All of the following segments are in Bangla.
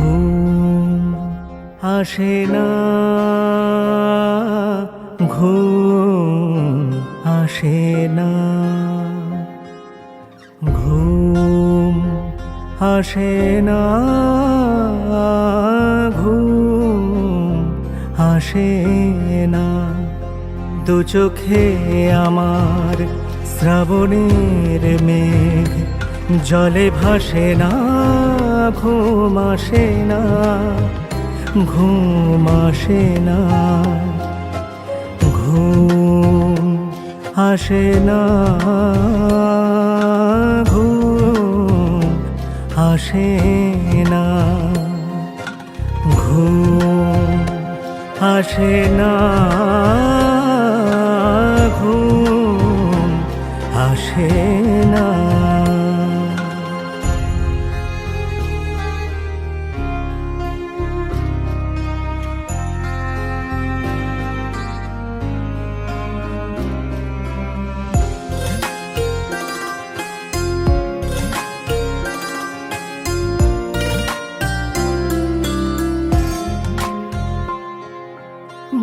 ঘুম আসে না, ঘুম আসে না, ঘুম আসে না, ঘুম আসে না। দু চোখে আমার শ্রাবণের মেঘ, জলে ভাসে না, ঘুম আসে না, ঘুম আসে না, ঘুম আসে না, ঘুম আসে না, ঘুম আসে না, ঘুম আসে না।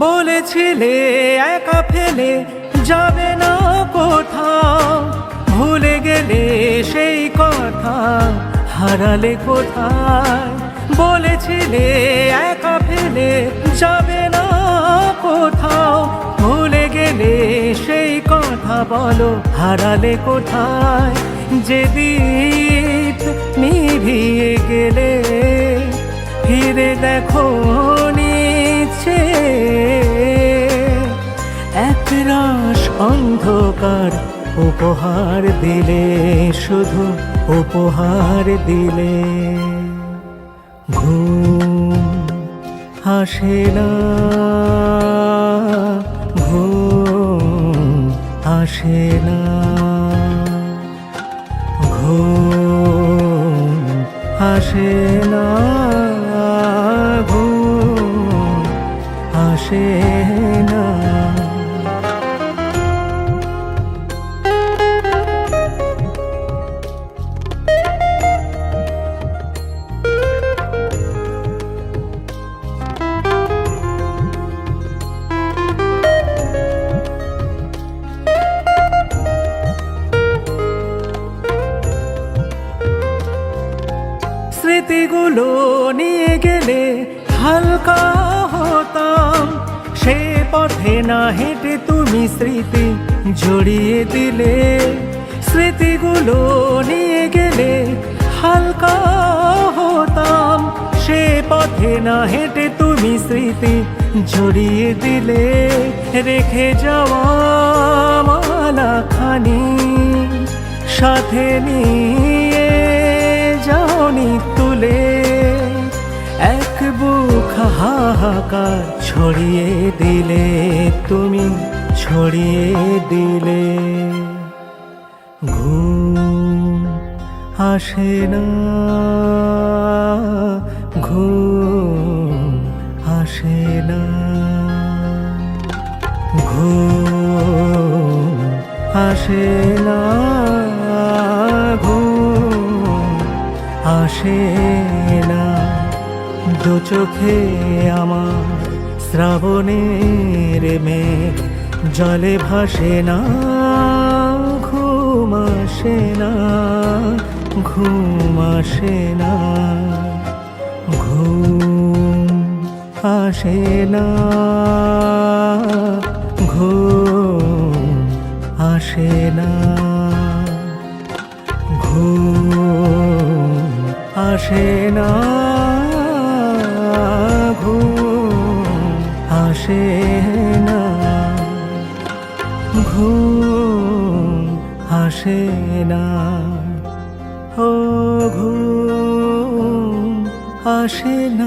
বলেছিলে একা ফেলে যাবে না কোথাও, ভুলে গেলে সেই কথা, হারালে কোথায়। বলেছিলে একা ফেলে যাবে না কোথাও, ভুলে গেলে সেই কথা, বলো হারালে কোথায়। যে দীপ নিভিয়ে গেলে ফিরে দেখো নিচে, একরাশ অন্ধকার উপহার দিলে, শুধু উপহার দিলে। ঘুম আসে না, ঘুম আসে না, ঘুম আসে না, ঘুম আসে না। স্মৃতিগুলো নিয়ে গেলে হালকা হতাম, সে পথে না হেঁটে তুমি স্মৃতি জড়িয়ে দিলে। স্মৃতিগুলো নিয়ে গেলে হালকা হতাম, সে পথে না হেঁটে তুমি স্মৃতি জড়িয়ে দিলে। রেখে যাওয়া মালাখানি সাথে নিয়ে যাওনি তুলে, এক বুক হাহাকার ছড়িয়ে দিলে, তুমি ছড়িয়ে দিলে। ঘুম আসে না, ঘুম আসে না, ঘুম আসে না, ঘুম আসে না। দু চোখে আমার শ্রাবণের মেঘ, জলে ভাসে না, ঘুম আসে না, ঘুম আসে না, ঘুম আসে না, ঘুম আসে না, ঘুম আসে না, ঘুম আসে না, ঘুম আসে না, ও ঘুম আসে না।